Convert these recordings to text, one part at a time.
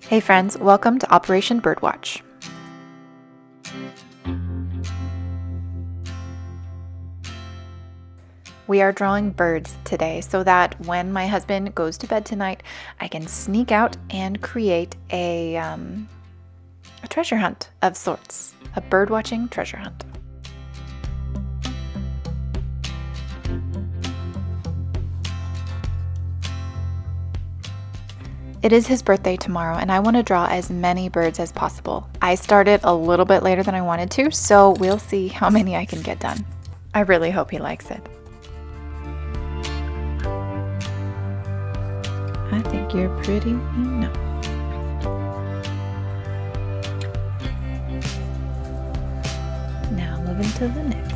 Hey friends, welcome to Operation Birdwatch. We are drawing birds today so that when my husband goes to bed tonight, I can sneak out and create a treasure hunt of sorts, a birdwatching treasure hunt. It is his birthday tomorrow, and I want to draw as many birds as possible. I started a little bit later than I wanted to, so we'll see how many I can get done. I really hope he likes it. I think you're pretty enough. Now moving to the next.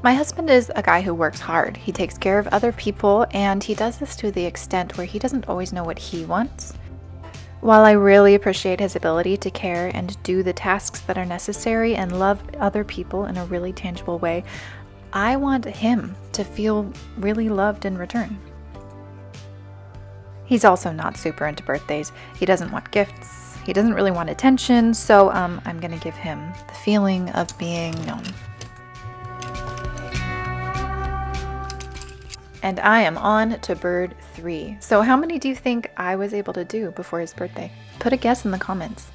My husband is a guy who works hard. He takes care of other people, and he does this to the extent where he doesn't always know what he wants. While I really appreciate his ability to care and do the tasks that are necessary and love other people in a really tangible way, I want him to feel really loved in return. He's also not super into birthdays. He doesn't want gifts. He doesn't really want attention, so I'm gonna give him the feeling of being known. And I am on to bird 3. So how many do you think I was able to do before his birthday? Put a guess in the comments.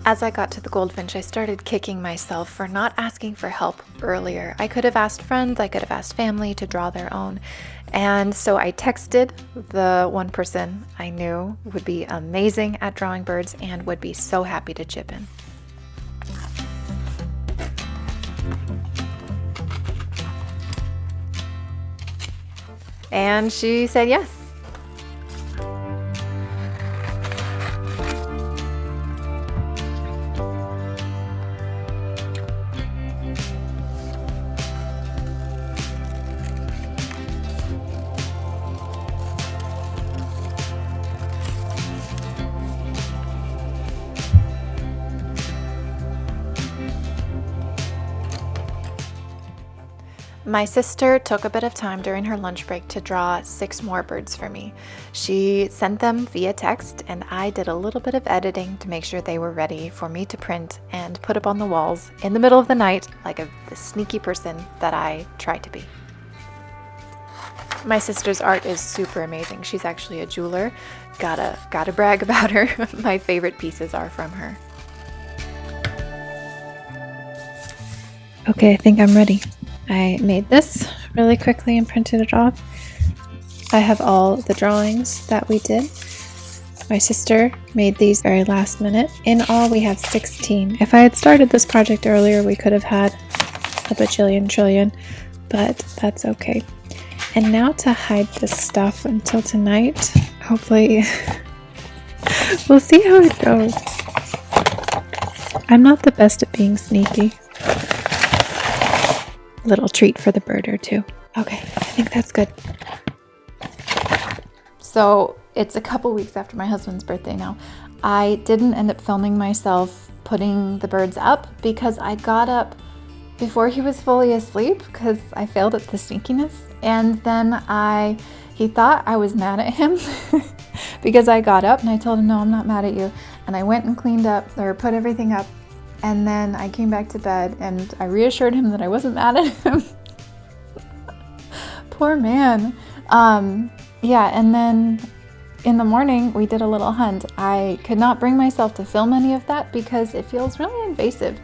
As I got to the goldfinch, I started kicking myself for not asking for help earlier. I could have asked friends, I could have asked family to draw their own. And so I texted the one person I knew would be amazing at drawing birds and would be so happy to chip in. And she said yes. My sister took a bit of time during her lunch break to draw 6 more birds for me. She sent them via text, and I did a little bit of editing to make sure they were ready for me to print and put up on the walls in the middle of the night like the sneaky person that I try to be. My sister's art is super amazing. She's actually a jeweler. Gotta brag about her. My favorite pieces are from her. Okay, I think I'm ready. I made this really quickly and printed it off. I have all the drawings that we did. My sister made these very last minute. In all, we have 16. If I had started this project earlier, we could have had a bajillion trillion, but that's okay. And now to hide this stuff until tonight. Hopefully We'll see how it goes. I'm not the best at being sneaky. Little treat for the bird or two. Okay, I think that's good. So it's a couple weeks after my husband's birthday now. I didn't end up filming myself putting the birds up because I got up before he was fully asleep because I failed at the sneakiness. And then he thought I was mad at him because I got up and I told him, no, I'm not mad at you. And I went and cleaned up or put everything up. And then I came back to bed and I reassured him that I wasn't mad at him. Poor man. Yeah, and then in the morning we did a little hunt. I could not bring myself to film any of that because it feels really invasive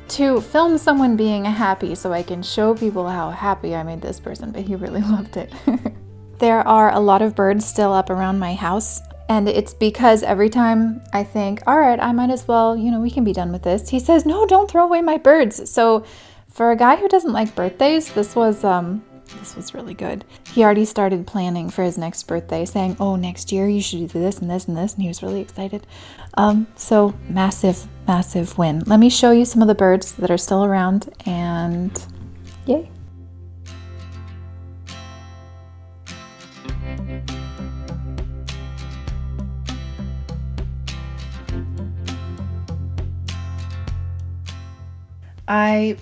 to film someone being happy so I can show people how happy I made this person, but he really loved it. There are a lot of birds still up around my house. And it's because every time I think, all right, I might as well, we can be done with this. He says, no, don't throw away my birds. So for a guy who doesn't like birthdays, this was really good. He already started planning for his next birthday, saying, oh, next year you should do this and this and this. And he was really excited. So massive, massive win. Let me show you some of the birds that are still around and yay. I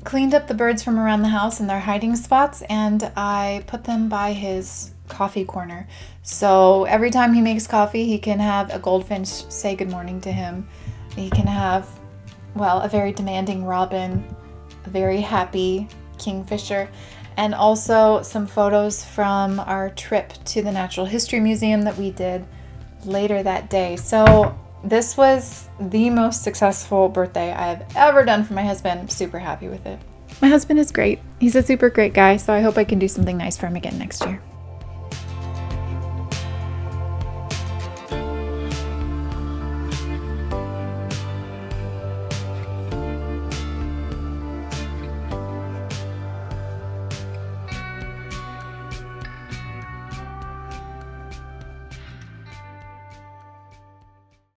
cleaned up the birds from around the house in their hiding spots and I put them by his coffee corner. So every time he makes coffee, he can have a goldfinch say good morning to him. He can have, a very demanding robin, a very happy kingfisher, and also some photos from our trip to the Natural History Museum that we did later that day. So this was the most successful birthday I've ever done for my husband. I'm super happy with it. My husband is great. He's a super great guy, so I hope I can do something nice for him again next year.